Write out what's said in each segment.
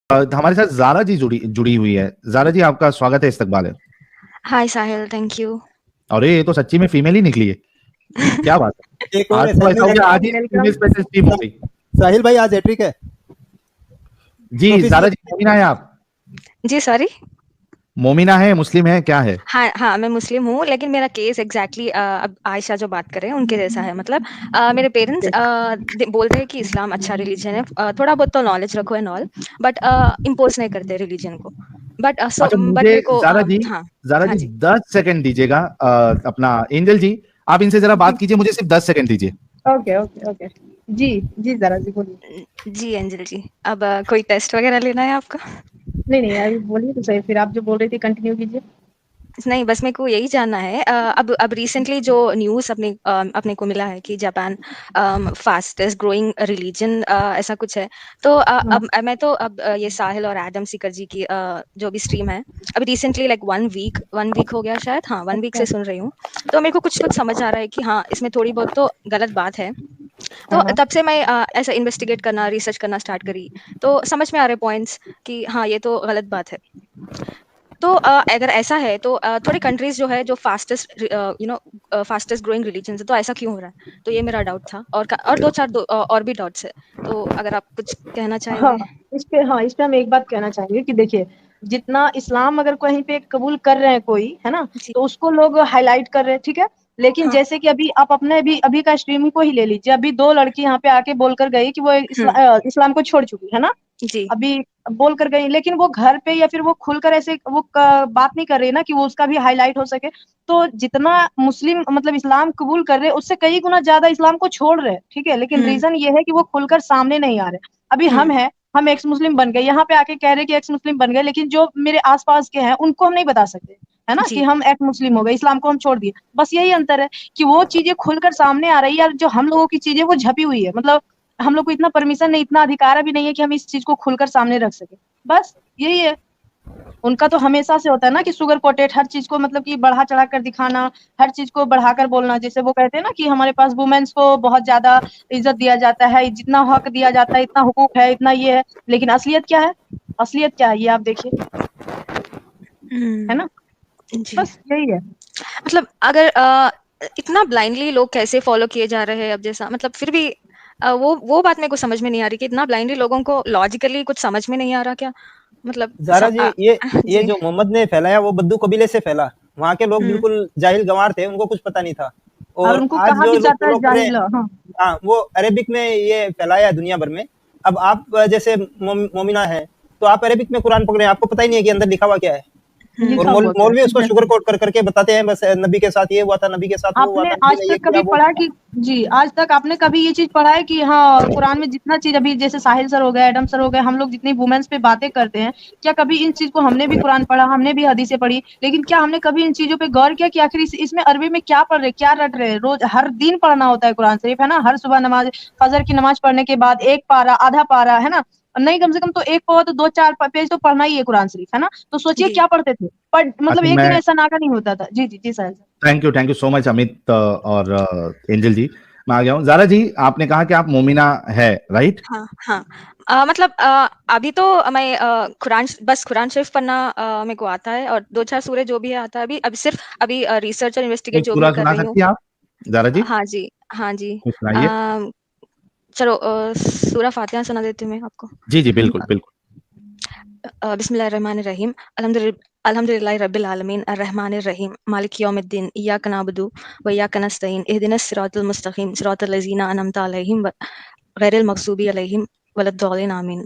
हमारे साथ जारा जी जुड़ी जुड़ी हुई है। जारा जी, आपका स्वागत है, इस्तकबाल है। हाय साहिल, थैंक यू। अरे ये तो सच्ची में फीमेल ही निकली है, क्या बात है। एक और आज तो ऐसा हो असाइनमेंट गया, है। आज ही फीमेल स्पेशल टीम हो गई। साहिल भाई आज हैट्रिक है जी जारा जी, ऑफिशियल। मोमिना है आप? जी सॉरी। मोमिना है, मुस्लिम है, क्या है? हाँ हाँ, मैं मुस्लिम हूँ, लेकिन मेरा केस एग्जैक्टली अब आयशा जो बात कर रहे हैं उनके जैसा है। मतलब मेरे पेरेंट्स बोलते हैं कि इस्लाम अच्छा रिलीजन है, थोड़ा बहुत तो नॉलेज रखो एंड ऑल, बट इम्पोज नहीं करते रिलीजन को। बट अच्छा बट मुझे मेरे को हाँ जारा हाँ जी जी 10 सेकंड दीजिएगा। अपना एंजल जी, आप इनसे जरा बात कीजिए, मुझे सिर्फ 10 सेकंड दीजिए। Okay okay okay. जी जी जरा जी बोलिए। जी अंजल जी, अब कोई टेस्ट वगैरह लेना है आपका? नहीं अभी बोलिए तो सही, फिर आप जो बोल रही थी कंटिन्यू कीजिए। नहीं, बस मेरे को यही जानना है। अब रिसेंटली जो न्यूज़ अपने को मिला है कि जापान फास्टेस्ट ग्रोइंग रिलीजन ऐसा कुछ है। तो अब मैं तो अब ये साहिल और एडम सीकर जी की जो भी स्ट्रीम है, अभी रिसेंटली लाइक 1 वीक हो गया शायद, हाँ 1 वीक से सुन रही हूँ। तो मेरे को कुछ कुछ समझ आ रहा है कि हाँ इसमें थोड़ी बहुत तो गलत बात है। तो तब से मैं ऐसा इन्वेस्टिगेट करना, रिसर्च करना स्टार्ट करी, तो समझ में आ रहे पॉइंट्स कि हाँ ये तो गलत बात है। तो अगर ऐसा है तो थोड़ी कंट्रीज जो है जो फास्टेस्ट ग्रोइंग रिलीजन है, तो ऐसा क्यों हो रहा है? तो ये मेरा डाउट था, और और भी डाउट्स है। तो अगर आप कुछ कहना हाँ चाहेंगे। इस पे हम एक बात कहना चाहेंगे कि देखिए, जितना इस्लाम अगर कहीं पे कबूल कर रहे हैं कोई, है ना, जी तो उसको लोग हाईलाइट कर रहे हैं, ठीक है। लेकिन हाँ जैसे कि अभी आप अपने अभी का स्ट्रीम को ही ले लीजिए, अभी 2 लड़की यहाँ पे आके बोलकर गई कि वो इस्लाम को छोड़ चुकी है ना। जी अभी बोल कर गई, लेकिन वो घर पे या फिर वो खुलकर ऐसे बात नहीं कर रही ना कि वो उसका भी हाईलाइट हो सके। तो जितना मुस्लिम मतलब इस्लाम कबूल कर रहे, उससे कई गुना ज्यादा इस्लाम को छोड़ रहे, ठीक है। लेकिन हम्म रीजन ये है कि वो खुलकर सामने नहीं आ रहे। अभी हम्म हम एक्स मुस्लिम बन गए, यहाँ पे आके कह रहे कि एक्स मुस्लिम बन गए, लेकिन जो मेरे आसपास के हैं उनको हम नहीं बता सकते, है ना, कि जी हम एक्स मुस्लिम हो गए, इस्लाम को हम छोड़ दिए। बस यही अंतर है कि वो चीजें खुलकर सामने आ रही है, और जो हम लोगों की चीजें वो झपी हुई है। मतलब हम लोग को इतना परमिशन नहीं, इतना अधिकार भी नहीं है कि हम इस चीज को खुलकर सामने रख सके। बस यही है। उनका तो हमेशा से होता है ना कि शुगर कोटेड हर चीज को, मतलब कि बढ़ा चढ़ा कर दिखाना, हर चीज को बढ़ाकर बोलना। जैसे वो कहते हैं ना कि हमारे पास वुमेन्स को बहुत ज्यादा इज्जत दिया जाता है, जितना हक दिया जाता है, इतना हुकूक है, इतना ये है। लेकिन असलियत क्या है? असलियत क्या है ये आप देखिए, है ना। जी। बस यही है। मतलब अगर इतना ब्लाइंडली लोग कैसे फॉलो किए जा रहे हैं, अब जैसा मतलब फिर भी वो बात मेरे को समझ में नहीं आ रही कि इतना ब्लाइंडली लोगों को लॉजिकली कुछ समझ में नहीं आ रहा क्या? मतलब जारा जी ये जी जो मोहम्मद ने फैलाया वो बद्दू कबीले से फैला। वहाँ के लोग हम्म बिल्कुल जाहिल गंवार थे, उनको कुछ पता नहीं था। और और उनको आज कहा जो भी लोग जाता है फॉलो कर रहे हैं, जाहिल, हाँ। हाँ वो अरेबिक में ये फैलाया है दुनिया भर में। अब आप जैसे मोमिना है, तो आप अरेबिक में कुरान पढ़ रहे हैं, आपको पता ही नहीं है कि अंदर लिखा हुआ क्या है। और लिखा हुआ क्या मौलवी उसको है? शुगर कोट कर करके बताते हैं, बस नबी के साथ ये हुआ था, नबी के साथ वो हुआ आपने था, नबी आज ने ये तक किया कभी वो पढ़ा किया। कि जी आज तक आपने कभी ये चीज पढ़ा है कि हाँ कुरान में जितना चीज अभी जैसे साहिल सर हो गए, एडम सर हो गए, हम लोग जितनी वुमेन्स पे बातें करते हैं, क्या कभी इन चीज को हमने भी कुरान पढ़ा, हमने भी हदीसें पढ़ी, लेकिन क्या हमने कभी इन चीजों पे गौर किया कि आखिर इसमें अरबी में क्या पढ़ रहे, क्या रट रहे? रोज हर दिन पढ़ना होता है कुरान शरीफ, है ना। हर सुबह नमाज, फजर की नमाज पढ़ने के बाद एक पारा, आधा पारा, है ना, नहीं कम से कम तो एक पारा तो 2-4 पेज तो पढ़ना ही है कुरान शरीफ, है ना। तो सोचिए जी क्या पढ़ते थे। पर मतलब अच्छा, एक दिन मैं ऐसा नागा नहीं होता था। जी जी जी Sahil sir. Thank you so much Amit और एंजल जी। मैं आ गया हूँ। जारा जी, आपने कहा कि आप मोमिना है, राइट? हाँ हाँ। मतलब अभी तो मैं बस कुरान शरीफ पढ़ना मेरे को आता है, और 2-4 सूरे जो भी है आता है। अभी अभी सिर्फ अभी रिसर्च और इन्वेस्टिगेट एक जो भी सूरा मैं कर सुना रही हूँ। सकती हैं आप, जारा जी? हाँ जी हाँ जी। कुछ सुनाइए। अ, चलो सूरा फातिहा सुना देती हूँ मैं आपको। जी जी, बिल्कुल बिल्कुल। बिस्मिल्लाहिर्रहमानिर्रहीम अल्हम्दुलिल्लाहि रब्बिल आलमीन अर्रहमानिर रहीम मालिक यौमिद्दीन इय्याका नअबुदु व इय्याका नस्तईन इहदिनस सिरातल मुस्तकीम सिरातल लज़ीना अनअमता अलैहिम गैरिल मग़ज़ूबि अलैहिम वलद्दालिन आमीन।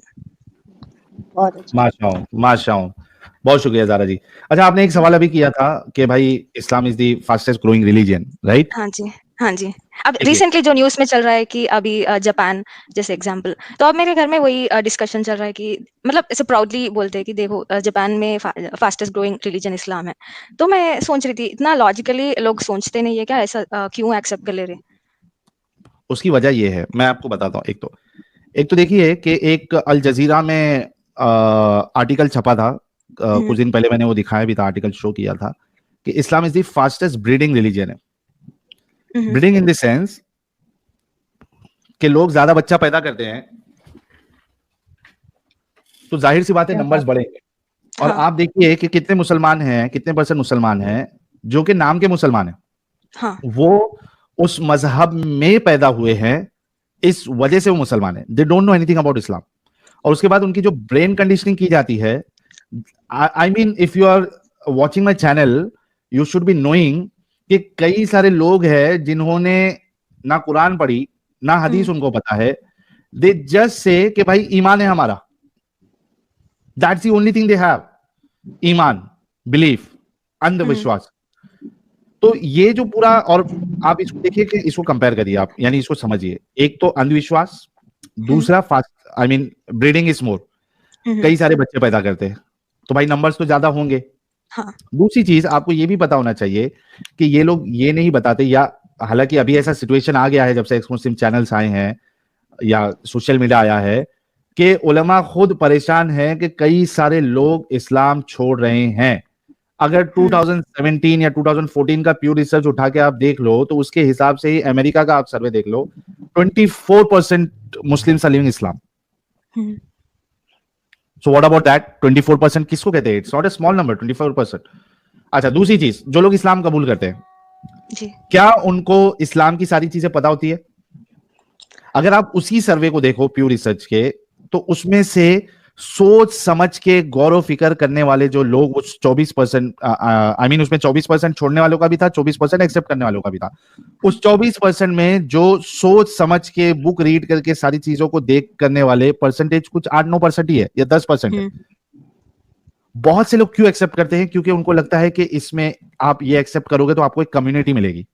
बहुत अच्छा। माशाअल्लाह, बहुत शुक्रिया जारा जी। अच्छा, आपने एक सवाल अभी किया था कि भाई Islam is the fastest growing religion, right? हाँ जी हाँ जी। अब देखिए, रिसेंटली जो न्यूज़ में चल रहा है कि अभी जापान जैसे एग्जांपल, तो अब मेरे घर में वही डिस्कशन चल रहा है कि मतलब ऐसे प्राउडली बोलते हैं कि देखो जापान में फास्टेस्ट ग्रोइंग रिलीजन इस्लाम है। तो मैं सोच रही थी इतना लॉजिकली लोग सोचते नहीं है क्या? ऐसा क्यों एक्सेप्ट कर ले रहे? उसकी वजह ये है, मैं आपको बताता हूँ। एक तो देखिए कि एक अल जजीरा में आर्टिकल छपा था, हम्म कुछ दिन पहले मैंने वो दिखाया भी था, आर्टिकल शो किया था कि Islam is the fastest breeding religion है। Hmm breeding in the sense कि लोग ज्यादा बच्चा पैदा करते हैं, तो जाहिर सी बात है नंबर्स बढ़ेंगे। और हाँ। आप देखिए कि कितने मुसलमान हैं, कितने परसेंट मुसलमान हैं जो कि नाम के मुसलमान हैं, हाँ। वो उस मजहब में पैदा हुए हैं, इस वजह से वो मुसलमान है, they don't know anything about Islam. और उसके बाद उनकी जो ब्रेन कंडीशनिंग की जाती है, I mean if you are watching my channel you should be knowing कि कई सारे लोग हैं जिन्होंने ना कुरान पढ़ी ना हदीस उनको पता है, दे जस्ट से कि भाई ईमान है हमारा, that's the only thing they have, ईमान, बिलीफ, अंधविश्वास। तो ये जो पूरा, और आप इसको देखिए कि इसको कंपेयर करिए आप, यानी इसको समझिए, एक तो अंधविश्वास, दूसरा fast, I mean breeding is more, कई सारे बच्चे पैदा करते हैं तो भाई नंबर्स तो ज्यादा होंगे। हाँ। दूसरी चीज आपको ये भी पता होना चाहिए कि ये लोग ये नहीं बताते, या हालांकि अभी ऐसा सिचुएशन आ गया है जब से एक्स मुस्लिम चैनल्स आए हैं या सोशल मीडिया आया है कि उलमा खुद परेशान है कि कई सारे लोग इस्लाम छोड़ रहे हैं। अगर 2017 या 2014 का प्यू रिसर्च उठा के आप देख लो तो उसके हिसाब से ही अमेरिका का आप सर्वे देख लो, 24% Muslims are living Islam. So what about that 24% किसको कहते हैं? It's not a small number, 24%। अच्छा, दूसरी चीज, जो लोग इस्लाम कबूल करते हैं जी। क्या उनको इस्लाम की सारी चीजें पता होती है? अगर आप उसी सर्वे को देखो प्यू रिसर्च के, तो उसमें से सोच समझ के गौर फिक्र करने वाले जो लोग, उस 24%, आई मीन उसमें 24% छोड़ने वालों का भी था, 24% एक्सेप्ट करने वालों का भी था। उस 24% में जो सोच समझ के बुक रीड करके सारी चीजों को देख करने वाले परसेंटेज कुछ 8-9% ही है या 10% है। बहुत से लोग क्यों एक्सेप्ट करते हैं? क्योंकि उनको लगता है कि इसमें आप ये एक्सेप्ट करोगे तो आपको एक कम्युनिटी मिलेगी,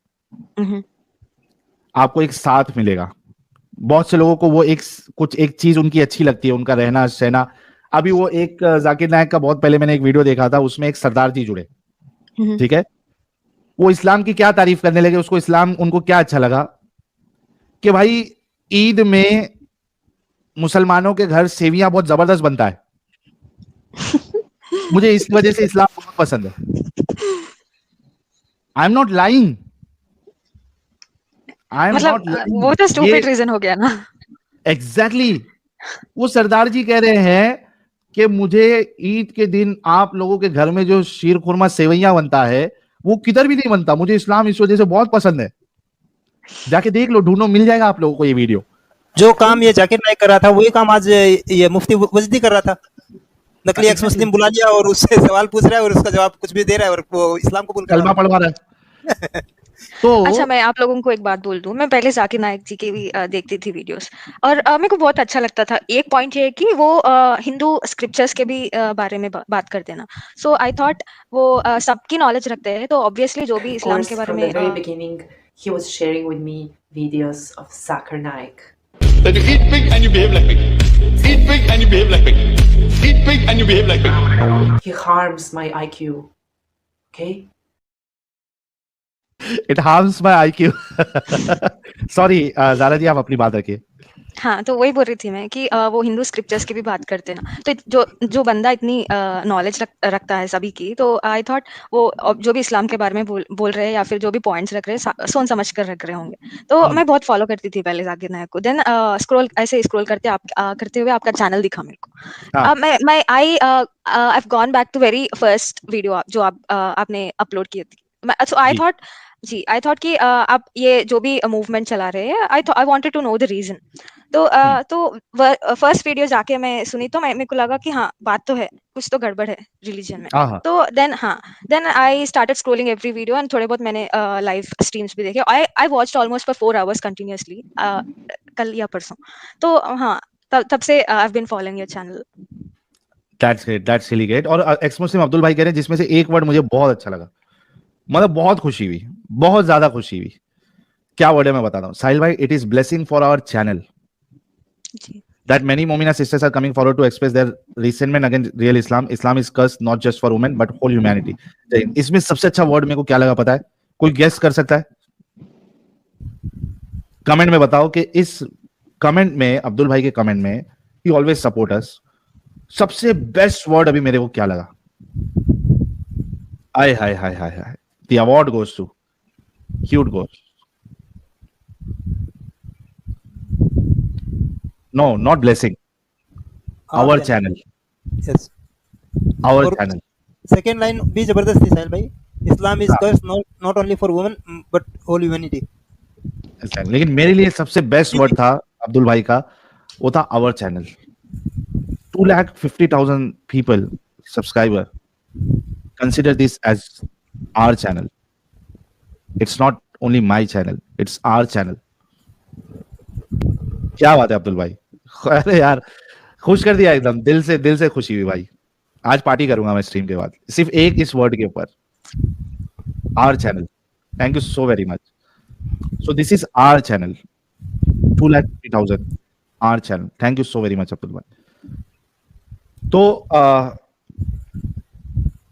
आपको एक साथ मिलेगा। बहुत से लोगों को वो एक चीज उनकी अच्छी लगती है, उनका रहना सहना। अभी वो एक जाकिर नायक का बहुत पहले मैंने एक वीडियो देखा था, उसमें एक सरदार जी जुड़े, ठीक है, वो इस्लाम की क्या तारीफ करने लगे, उसको इस्लाम उनको क्या अच्छा लगा कि भाई ईद में मुसलमानों के घर सेवियां बहुत जबरदस्त बनता है, मुझे इस वजह से इस्लाम बहुत पसंद है। आई एम नॉट लाइंग, मतलब वो तो स्टूपिड रीजन हो गया ना। एग्जैक्टली वो सरदार जी कह रहे हैं कि मुझे ईद के दिन आप लोगों के घर में जो शीर खुरमा सेवैया बनता है वो किधर भी नहीं बनता, मुझे इस्लाम इस वजह से बहुत पसंद है। जाके देख लो, ढूंढो, मिल जाएगा आप लोगों को ये वीडियो। जो काम ये जाकिर नाइक कर रहा था वही काम आज ये मुफ्ती वजदी कर रहा था। नकली एक्स मुस्लिम बुला लिया और उससे सवाल पूछ रहा है और उसका जवाब कुछ भी दे रहा है और वो इस्लाम कबूल कर कलमा पढ़वा रहा है। तो अच्छा, मैं आप लोगों को एक बात बोल दूं, मैं पहले जाकिर नाइक जी की भी देखती थी वीडियोस और मेरे को बहुत अच्छा लगता था। एक पॉइंट ये है कि वो हिंदू स्क्रिप्चर्स के भी बारे में बात करते ना, सो आई थॉट वो सबकी नॉलेज रखते हैं, तो ऑब्वियसली जो भी इस्लाम के बारे में From the very beginning, he was sharing with me videos of Zakir Naik. That you eat pig and you behave like pig. Eat pig and you behave like pig. Eat pig and you behave like pig. He harms my IQ. Okay? It harms my IQ. Sorry Zara ji, आप अपनी बात रखिए। हाँ, तो वही बोल रही थी मैं कि वो हिंदू स्क्रिप्चर्स की भी बात करते ना, तो जो बंदा इतनी नॉलेज रखता है सभी की, तो आई थॉट वो जो भी इस्लाम के बारे में बोल रहे हैं या फिर जो भी पॉइंट्स रख रहे हैं सोच समझ कर रख रहे होंगे। तो मैं बहुत फॉलो करती थी पहले जाकिर नायक को। देन स्क्रॉल करते हुए आपका चैनल दिखा मेरे को। I have gone back to very first video जो आपने अपलोड की थी। सो आई थॉट कि आप ये जो भी मूवमेंट चला रहे हैं, I wanted to know the reason. तो फर्स्ट वीडियो जाके मैं सुनी तो मेरे को लगा कि हाँ, बात तो है, कुछ तो गड़बड़ है रिलीजन में। तो then I started scrolling every video and थोड़े बहुत मैंने लाइव स्ट्रीम्स भी देखे। I watched almost for 4 hours continuously, कल या परसों। तो हाँ, तब से I have been following your channel. That's great, that's really great. और एक्स मुस्लिम अब्दुल भाई कह रहे हैं जिसमें से एक वर्ड मुझे बहुत अच्छा लगा, मतलब बहुत खुशी हुई, बहुत ज्यादा खुशी हुई। क्या वर्ड है मैं बताता हूँ साहिल भाई, it is blessing for our channel that many Momina sisters are coming forward to express their resentment against real Islam. Islam is cursed not just for women but whole humanity. इसमें सबसे अच्छा word मेरे को क्या लगा पता है? कोई गेस कर सकता है? कमेंट में बताओ कि इस कमेंट में, अब्दुल भाई के कमेंट में, he always support us, सबसे बेस्ट वर्ड अभी मेरे को क्या लगा? आय हाय हाय हाय हाय, the award goes to cute ghost. No, not blessing. Our channel. Yes our और चैनल। सेकंड लाइन भी जबरदस्त थी साहिल भाई, Islam is curse not only for women but whole humanity. लेकिन मेरे लिए सबसे बेस्ट वर्ड था अब्दुल भाई का, वो था our channel. 250,000 people subscriber, consider this as our channel. It's not only my channel, it's our channel. क्या बात है अब्दुल भाई, अरे यार खुश कर दिया एकदम, दिल से खुशी हुई भाई। आज पार्टी करूंगा मैं स्ट्रीम के बाद, सिर्फ एक इस वर्ड के ऊपर, our channel. Thank you so very much. So this is our channel, 250,000 our channel. Thank you so very much Abdul भाई। तो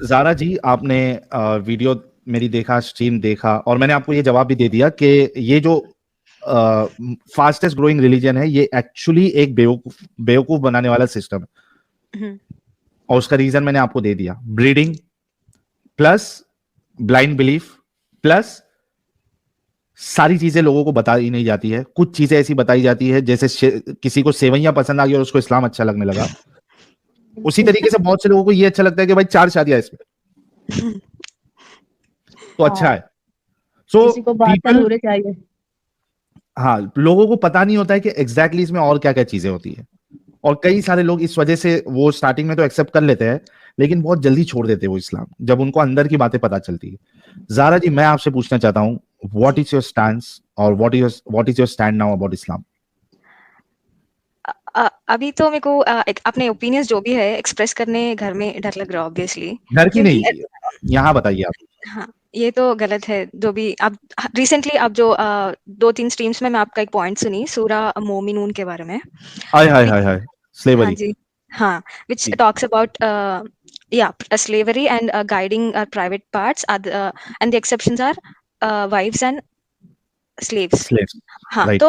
ज़ारा जी, आपने वीडियो मेरी देखा, स्ट्रीम देखा, और मैंने आपको ये जवाब भी दे दिया कि ये जो फास्टेस्ट ग्रोइंग रिलीजन है, ये एक्चुअली एक बेवकूफ बनाने वाला सिस्टम है। और उसका रीजन मैंने आपको दे दिया, breeding plus blind belief plus सारी चीजें लोगों को बताई नहीं जाती है। कुछ चीजें ऐसी बताई जाती है जैसे किसी को सेवैयां पसंद आ गई और उसको इस्लाम अच्छा लगने लगा, उसी तरीके से बहुत से लोगों को ये अच्छा लगता है कि भाई 4 शादियां इसमें तो अच्छा है। सो किसी को बात अधूरे चाहिए। हाँ, लोगों को पता नहीं होता है कि एग्जैक्टली इसमें और क्या क्या चीजें होती है, और कई सारे लोग इस वजह से वो स्टार्टिंग में तो एक्सेप्ट कर लेते हैं, लेकिन बहुत जल्दी छोड़ देते हैं वो इस्लाम, जब उनको अंदर की बातें पता चलती है। ज़ारा जी, मैं आपसे पूछना चाहता हूँ, what is your stance or what is your stand now about Islam? अभी तो मेरे को अपने ओपिनियंस जो भी है एक्सप्रेस करने घर में डर लग रहा है ऑब्वियसली। घर की नहीं, यहाँ बताइए आप। हाँ, ये तो गलत है। जो भी आप रिसेंटली आप जो 2-3 स्ट्रीम्स में मैं आपका एक पॉइंट सुनी सूरा मोमिनून के बारे में। हाय हाय हाय हाय, स्लेवरी। हाँ जी, हाँ, which talks about slavery and guiding our private parts, and the exceptions are wives and slaves. हाँ, right.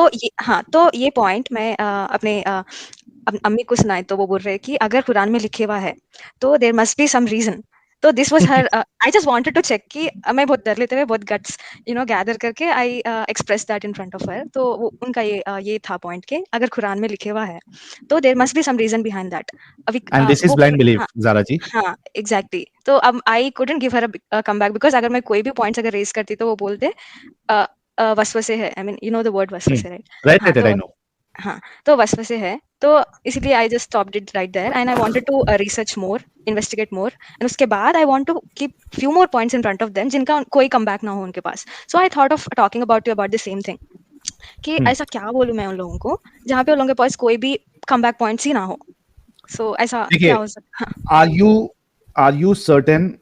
तो ये पॉइंट मैं अपने अम्मी को सुनाए तो वो बोल रहे कि अगर कुरान में लिखे हुआ है तो there must be some reason. तो this was her I just wanted to check कि मैं बहुत डर लेते हुए बहुत गट्स गैदर करके I express that in front of her. तो उनका ये था पॉइंट कि अगर कुरान में लिखे हुआ है तो there must be some reason behind that. And this is blind belief, Zara ji. हाँ, एग्जैक्टली। तो अब I couldn't give her a comeback because अगर मैं कोई भी पॉइंट्स अगर रेज करती तो वो बोलते वसवसे है। I mean you know the word वसवसे, राइट? I know. हाँ, तो वसवसे है, तो इसीलिए I just stopped it right there and I wanted to research more, investigate more, and उसके बाद I want to keep few more points in front of them जिनका कोई कमबैक ना हो उनके पास। So I thought of talking about you about the same thing कि ऐसा क्या बोलूं मैं उन लोगों को जहाँ पे उन लोगों के पास कोई भी कमबैक पॉइंट्स ही ना हो। सो ऐसा क्या हो सकता है? Are you certain,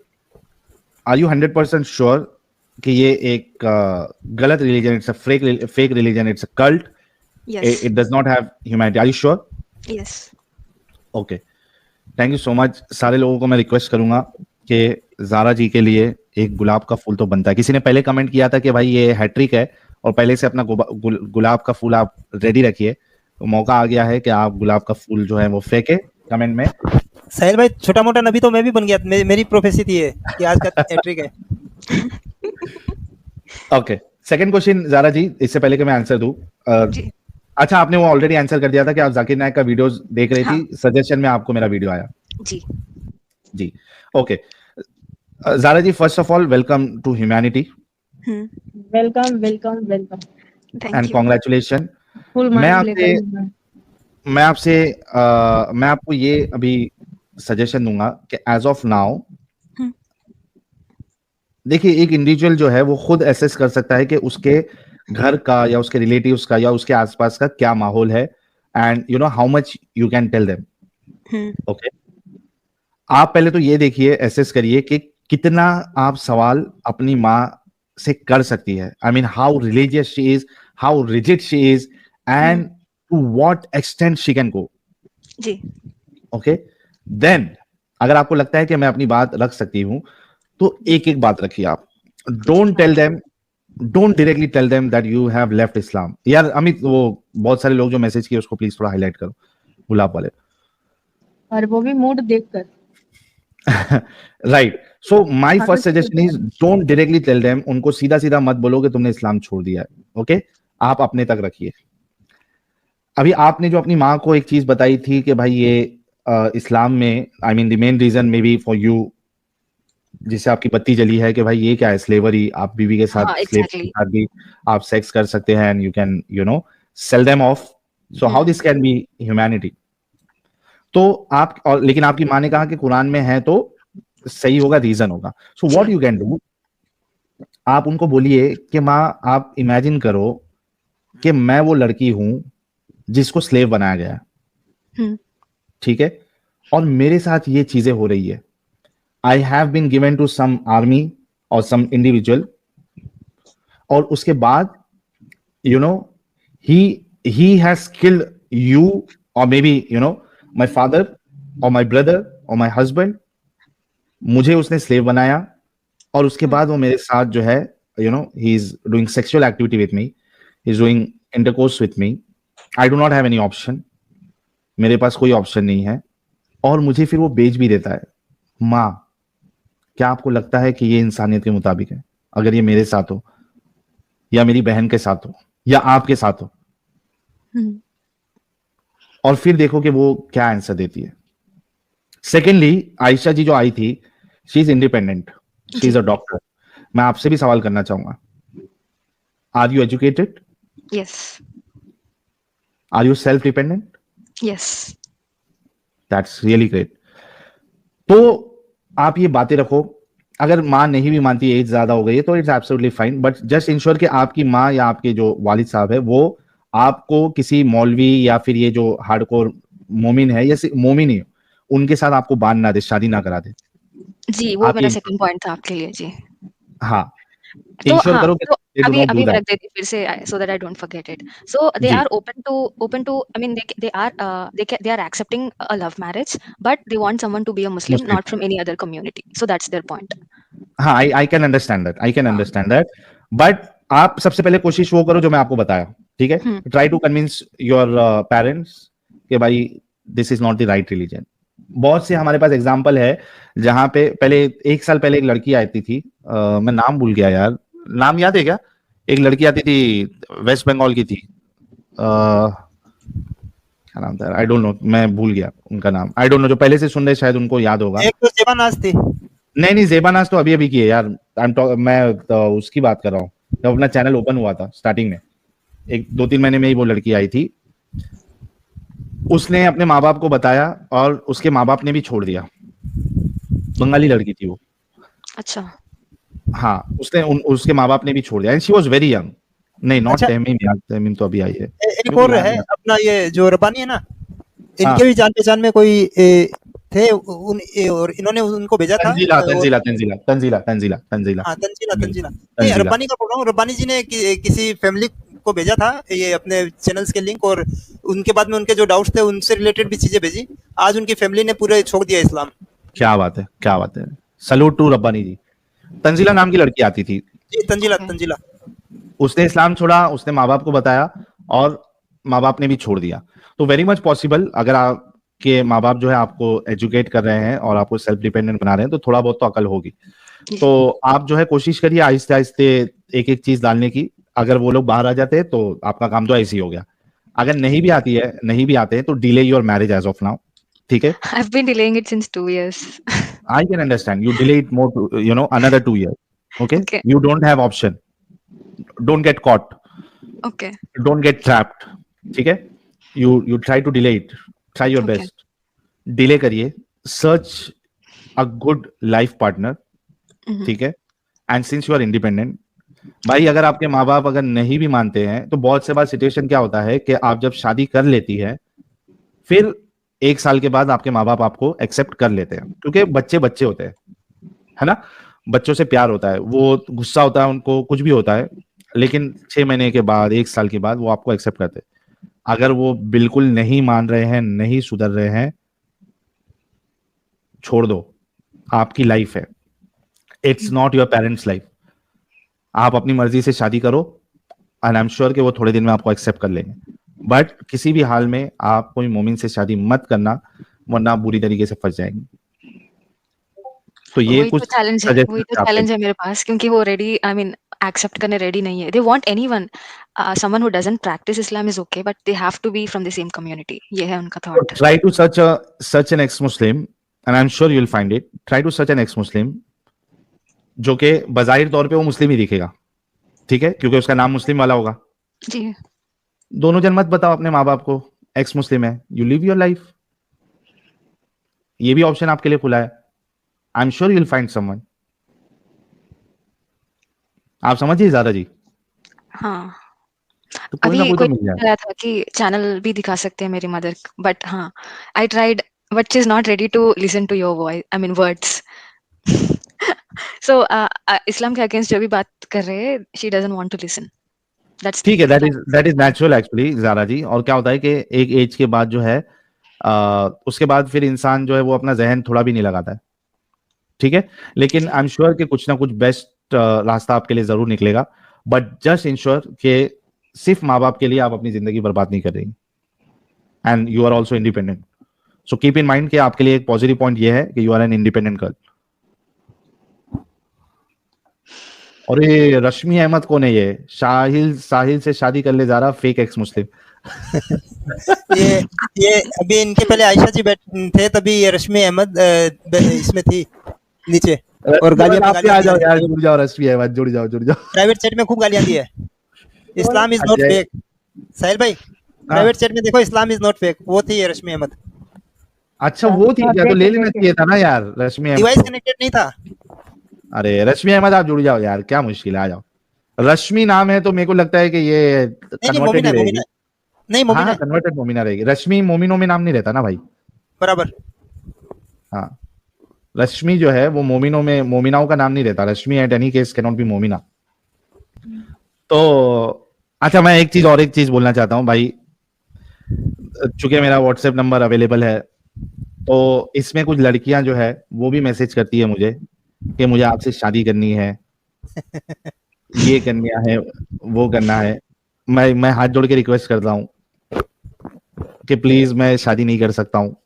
are you 100% sure कि ये एक गलत religion, it's a fake religion, it's a cult? Yes. It does not have humanity. Are you sure? Yes. Okay. Thank you so much. सारे लोगों को मैं रिक्वेस्ट करूंगा कि ज़ारा जी के लिए एक गुलाब का फूल तो बनता है। किसी ने पहले कमेंट किया था कि भाई ये हैट्रिक है और पहले से अपना गुलाब का फूल आप रेडी रखिए, तो मौका आ गया है कि आप गुलाब का फूल जो है वो फेंके कमेंट में। साहिल भाई, छोटा मोटा नबी तो मैं भी बन गया, मेरी प्रोफेसी थी है कि आज का हैट्रिक है। ओके, सेकंड क्वेश्चन ज़ारा जी, इससे पहले कि मैं आंसर दूं, अच्छा आपने वो ऑलरेडी आंसर कर दिया था कि आप जाकिर नायक का वीडियोस देख रही थी, सजेशन में आपको मेरा वीडियो आया। जी okay. Zara ji, first of all welcome to humanity. Welcome and congratulation. मैं आपको ये अभी सजेशन दूंगा कि एज ऑफ नाउ देखिए, एक इंडिविजुअल जो है वो खुद एसेस कर सकता है कि उसके घर का या उसके रिलेटिव्स का या उसके आसपास का क्या माहौल है, and you know how much you can tell them. Okay, आप पहले तो ये देखिए, एसेस करिए कि कितना आप सवाल अपनी माँ से कर सकती है। I mean how religious she is, how rigid she is, and to what extent she can go. जी ओके, देन अगर आपको लगता है कि मैं अपनी बात रख सकती हूँ तो एक एक बात रखिए आप। Don't tell them, don't directly tell them that you have left Islam. यार अमित, वो बहुत सारे लोग जो मैसेज किए उसको प्लीज थोड़ा हाईलाइट करो, गुलाब वाले। और वो भी मूड देखकर। Right, so my first suggestion is don't directly tell them, उनको सीधा सीधा मत बोलो कि तुमने इस्लाम छोड़ दिया है। ओके, आप अपने तक रखिए। अभी आपने जो अपनी माँ को एक चीज बताई थी कि भाई ये इस्लाम में I mean the main reason may be for you जिससे आपकी बत्ती जली है कि भाई ये क्या है स्लेवरी, आप बीवी के साथ हाँ, स्लेव के exactly. साथ भी आप सेक्स कर सकते हैं and you can sell them of, so how this can be humanity. तो आप और लेकिन आपकी माँ ने कहा कि कुरान में है तो सही होगा, रीजन होगा। So what you can do, आप उनको बोलिए कि माँ आप इमेजिन करो कि मैं वो लड़की हूं जिसको स्लेव बनाया गया है, ठीक है, और मेरे साथ ये चीजें हो रही है। I have been given to some army और सम इंडिविजुअल, और उसके बाद he has killed you or maybe my father or my brother or my husband, मुझे उसने स्लेव बनाया और उसके बाद वो मेरे साथ जो है he is doing sexual activity with me, he is doing intercourse with me, I do not have any option, मेरे पास कोई ऑप्शन नहीं है, और मुझे फिर वो बेच भी देता है। माँ, क्या आपको लगता है कि ये इंसानियत के मुताबिक है अगर ये मेरे साथ हो या मेरी बहन के साथ हो या आपके साथ हो? और फिर देखो कि वो क्या आंसर देती है। सेकेंडली, आयशा जी जो आई थी, she is independent, she is a doctor. मैं आपसे भी सवाल करना चाहूंगा, are you educated? Yes. Are you self dependent? Yes. That's really great. तो आप ये बातें रखो, अगर माँ नहीं भी मानती, एज ज्यादा हो गई है तो it's absolutely fine, but just ensure कि आपकी माँ या आपके जो वालिद साहब है वो आपको किसी मौलवी या फिर ये जो हार्डकोर मोमिन है या मोमिन ही उनके साथ आपको बांध ना दे, शादी ना करा दे। जी, वो मेरा सेकंड पॉइंट था आपके लिए जी। हाँ, तो इंश्योर हाँ, करो कि तो they do अभी not do अभी मैं that. रख देती हूँ फिर से so that I don't forget it. So they ji. are open to I mean they are accepting a love marriage, but they want someone to be a Muslim, Muslim. not from any other community. So that's their point. हाँ, I can understand that, but आप सबसे पहले कोशिश वो करो जो मैं आपको बताया, ठीक है? Try to convince your parents कि भाई this is not the right religion. बहुत से हमारे पास एग्जाम्पल है जहां पे पहले 1 साल पहले एक लड़की आती थी, मैं नाम भूल गया यार, नाम याद है क्या? एक लड़की आती थी, वेस्ट बंगाल की थी, क्या नाम था? आई डोंट नो, मैं भूल गया उनका नाम, आई डोंट नो, जो पहले से सुन रहे शायद उनको याद होगा। एक तो जेबानाज थी। नहीं, जेबानाज तो अभी की है यार, मैं तो उसकी बात कर रहा हूँ जब अपना चैनल ओपन हुआ था स्टार्टिंग में, 2-3 महीने में ही वो लड़की आई थी, उसने अपने माँ बाप को बताया और उसके माँ बाप ने भी छोड़ दिया। बंगाली लड़की थी वो। अच्छा। हाँ, उसके माँ बाप ने भी छोड़ दिया, and she was very young. नहीं, नॉट तहमीम तो अभी आई है। एक और है अपना ये जो रब्बानी है ना, इनके भी जान पहचान में कोई थे और इन्होंने उनको भेजा था। तंजीला। नहीं, रब्बानी का बोल रहा हूँ, रब्बानी जी ने किसी फैमिली को भेजा था ये अपने चैनल्स के लिंक, और उनके बाद में उनके जो डाउट्स थे उनसे रिलेटेड भी चीजें भेजी। आज उनकी फैमिली ने पूरे छोड़ दिया इस्लाम। क्या बात है, सलूट टू रब्बानी जी। तंजीला नाम की लड़की आती थी जी, तंजीला। उसने इस्लाम छोड़ा, उसने माँ बाप को बताया और माँ बाप ने भी छोड़ दिया। तो वेरी मच पॉसिबल, अगर आपके माँ बाप जो है आपको एजुकेट कर रहे हैं और आपको सेल्फ डिपेंडेंट बना रहे हैं तो थोड़ा बहुत तो अकल होगी। तो आप जो है कोशिश करिए आहिस्ते आहिस्ते एक चीज डालने की। अगर वो लोग बाहर आ जाते हैं तो आपका काम तो ऐसे ही हो गया। अगर नहीं भी आते हैं तो delay your marriage age of now, ठीक है? I've been delaying it since 2 years. I can understand. You delay it more to, another 2 years. Okay? Okay. You don't have option. Don't get caught. Okay. Don't get trapped. ठीक है? You try to delay it. Try your Okay. best. Delay करिए. Search a good life partner. ठीक है? And since you are independent, भाई अगर आपके माँ बाप अगर नहीं भी मानते हैं तो बहुत से बार सिचुएशन क्या होता है कि आप जब शादी कर लेती है फिर 1 साल के बाद आपके माँ बाप आपको एक्सेप्ट कर लेते हैं, क्योंकि बच्चे होते हैं, है ना? बच्चों से प्यार होता है, वो गुस्सा होता है, उनको कुछ भी होता है, लेकिन 6 महीने के बाद, 1 साल के बाद वो आपको एक्सेप्ट करते हैं। अगर वो बिल्कुल नहीं मान रहे हैं, नहीं सुधर रहे हैं, छोड़ दो, आपकी लाइफ है, it's not your parents life. आप अपनी मर्जी से शादी करो एंड आई एम श्योर कि वो थोड़े दिन में आपको एक्सेप्ट कर लेंगे, बट किसी भी हाल में आप कोई मोमिन से शादी मत करना, वरना आप बुरी तरीके से फंस जाएंगे। तो ये वही कुछ तो चैलेंज है मेरे पास, क्योंकि वो ऑलरेडी आई मीन एक्सेप्ट करने रेडी नहीं है. They want anyone, someone who doesn't practice Islam is okay, but they have to be from the same community. ये है उनका thought. Try to search an ex-Muslim, and I'm sure you'll find it. Try to search an ex-Muslim जो कि बज़ाहिर तौर पे वो मुस्लिम ही दिखेगा, ठीक है, क्योंकि उसका नाम मुस्लिम वाला होगा. जी. दोनों जन मत बताओ अपने माँ बाप को एक्स मुस्लिम है. You live your life. ये भी ऑप्शन आपके लिए खुला है. I am sure you will find someone. आप समझिए ज़ारा जी. हाँ. तो कोई ना अभी कोई कोई तो मिल जाए. कह रहा था कि चैनल भी दिखा सकते हैं मेरी मदर, बट हाँ, I tried but she is not ready to listen to your voice, I mean words. So Islam के अगेंस्ट जो भी बात कर रहे हैं, she doesn't want to listen. That's ठीक है. That is natural actually Zara ji. और क्या होता है कि एक एज के बाद जो है उसके बाद फिर इंसान जो है वो अपना जहन थोड़ा भी नहीं लगाता है, ठीक है. लेकिन आई एम श्योर कि कुछ ना कुछ बेस्ट रास्ता आपके लिए जरूर निकलेगा. बट जस्ट इंश्योर कि सिर्फ माँ बाप के लिए आप अपनी जिंदगी बर्बाद नहीं कर रही. And you are also independent. So keep in mind कि आपके लिए एक पॉजिटिव पॉइंट ये है कि you are an independent girl. और ये रश्मि अहमद कौन है? ये साहिल से शादी कर ले जा रहा, फेक एक्स मुस्लिम. ये अभी इनके पहले आयशा जी थे, तभी ये रश्मि अहमद इसमें थी नीचे, और गालियां आ जाओ यार, जुड़ जाओ रश्मि अहमद, जुड़ जाओ. प्राइवेट चैट में खूब गालियां दी है. Islam is not fake. साहिल भाई, प्राइवेट चैट में देखो, इस्लाम इज नॉट फेक. वो थी ये रश्मि अहमद. अच्छा, वो थी क्या? तो ले लेना चाहिए था ना यार रश्मि अहमद. डिवाइस कनेक्टेड नहीं था. अरे रश्मि अहमद आप जुड़ जाओ यार, क्या मुश्किल है, आ जाओ. रश्मि नाम है तो मेरे को लगता है कि ये कन्वर्टेड रहेगी. नहीं, मोमिना. हाँ, कन्वर्टेड मोमिना रहेगी. रश्मि मोमिनो में नाम नहीं रहता ना भाई. बराबर. हाँ, रश्मि जो है वो मोमिनो में, मोमिनाओं का नाम नहीं रहता. Rashmi at any case can not be मोमिना. तो अच्छा, मैं एक चीज बोलना चाहता हूँ भाई. चूंकि मेरा व्हाट्सएप नंबर अवेलेबल है, तो इसमें कुछ लड़कियां जो है वो भी मैसेज करती है मुझे कि मुझे आपसे शादी करनी है, ये करना है, वो करना है. मैं हाथ जोड़ के रिक्वेस्ट करता हूँ कि प्लीज मैं शादी नहीं कर सकता हूँ.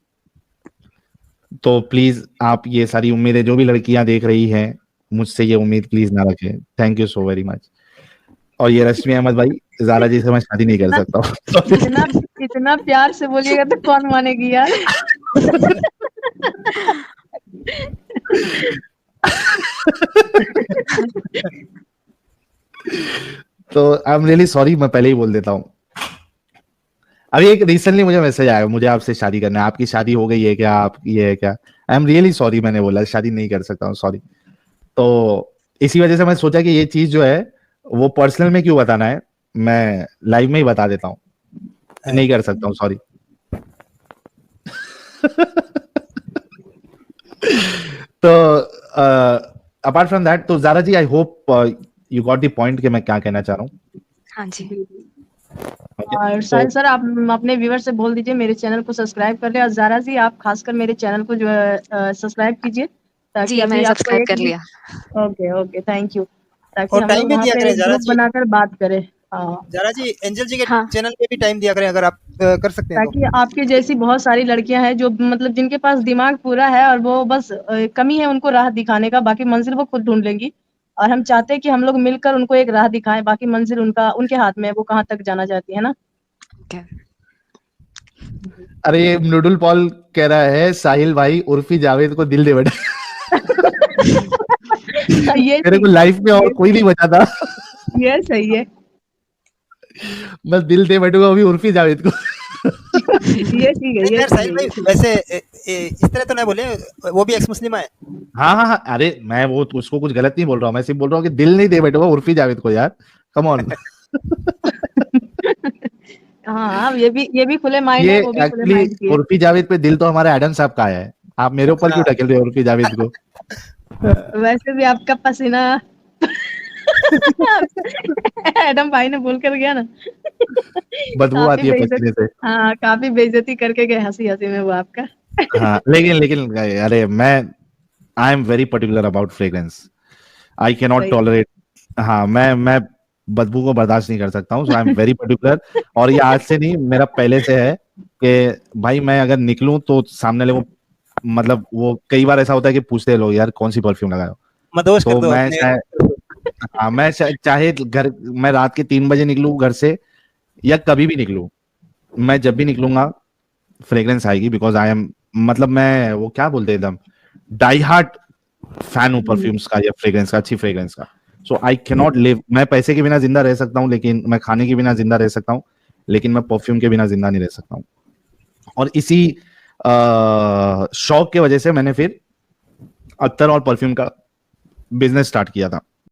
तो प्लीज आप ये सारी उम्मीदें जो भी लड़कियां देख रही हैं, मुझसे ये उम्मीद प्लीज ना रखें. Thank you so very much. और ये रश्मि अहमद भाई, ज़ारा जी से मैं शादी नहीं कर सकता हूँ. इतना प्यार से बोलिएगा तो कौन मानेगी यार. तो आई एम रियली सॉरी, मैं पहले ही बोल देता हूँ. अभी एक रिसेंटली मुझे मैसेज आया, मुझे आपसे शादी करना है, आपकी शादी हो गई है क्या, आप ये है क्या? आई एम रियली सॉरी, मैंने बोला शादी नहीं कर सकता हूँ, सॉरी. तो इसी वजह से मैं सोचा कि ये चीज जो है वो पर्सनल में क्यों बताना है, मैं लाइव में ही बता देता हूँ. नहीं कर सकता हूँ, सॉरी. तो अपार्ट फ्रॉम दैट, तो Zara ji I hope you got the point कि मैं क्या कहना चाह रहा हूँ. हाँ जी. और साहिल सर, आप अपने व्यूअर से बोल दीजिए मेरे चैनल को सब्सक्राइब कर ले. और ज़ारा जी, आप खासकर मेरे चैनल को जो है सब्सक्राइब कीजिए, ताकि जी, मैंने सब्सक्राइब कर लिया. Okay, thank you. ताकि और हम टाइम लोग भी वहाँ दिया पे करें ज़ारा ग्रुप जी. बनाकर बात करें. ज़ारा जी, एंजल जी के हाँ. चैनल पे भी टाइम दिया करें अगर आप कर सकते हैं. ताकि आपके जैसी बहुत सारी लड़कियां हैं जो मतलब जिनके पास दिमाग पूरा है, और वो बस कमी है उनको राह दिखाने का, बाकी मंजिल वो खुद ढूंढ लेंगी. और हम चाहते हैं कि हम लोग मिलकर उनको एक राह दिखाएं, बाकी मंजिल उनके हाथ में है, वो कहाँ तक जाना चाहती है ना. Okay. अरे ये नूडल पॉल कह रहा है, साहिल भाई उर्फी जावेद को दिल दे बैठा. मेरे को लाइफ में और कोई नहीं बचा था. ये सही है. बस दिल दे बैठूंगा अभी उर्फी जावेद को. ये ठीक है. ये साहिल भाई, वैसे इस तरह तो नहीं बोले, वो भी एक्स मुस्लिम है. हाँ, अरे मैं वो उसको कुछ गलत नहीं बोल रहा हूँ, मैं सिर्फ बोल रहा हूँ कि दिल नहीं दे बैठूंगा उर्फी जावेद को यार. Come on. हाँ, ये भी खुले माइंड है, वो भी खुले माइंड की है. उर्फी जावेद पे दिल तो हमारे एडम साहब का है. आप मेरे ऊपर क्यों ढकेल रहे हो उर्फी जावेद को? वैसे भी आपका पसीना एडम भाई ने बोल कर गया ना, बदबू आती है पसीने से. हाँ, काफी बेइज्जती करके गए हंसी में वो आपका. हाँ, लेकिन अरे I am very particular about fragrance. I can not tolerate. हाँ, मैं बदबू को बर्दाश्त नहीं कर सकता हूँ. सो आई एम वेरी पर्टिकुलर. और ये आज से नहीं, मेरा पहले से है कि भाई मैं अगर निकलूं तो सामने लोग, मतलब वो कई बार ऐसा होता है कि पूछते हैं लोग, यार कौन सी परफ्यूम लगाओ. मदोश कर दो. हाँ, मैं चाहे घर मैं रात के 3 बजे निकलूं घर से या कभी भी निकलूं, मैं जब भी निकलूंगा फ्रेग्रेंस आएगी, बिकॉज आई एम, मतलब मैं वो क्या बोलते हैं, एकदम डाई हार्ट फैन हूँ परफ्यूम्स का या फ्रेग्रेंस का, अच्छी फ्रेग्रेंस का। सो आई कैन नॉट लिव, मैं पैसे के बिना जिंदा रह सकता हूँ, लेकिन मैं खाने के बिना जिंदा रह सकता हूँ, लेकिन मैं परफ्यूम के बिना जिंदा नहीं रह सकता हूँ। और इसी शौक के वजह से मैंने फिर अत्तर और परफ्यूम का बिजनेस स्टार्ट किया था।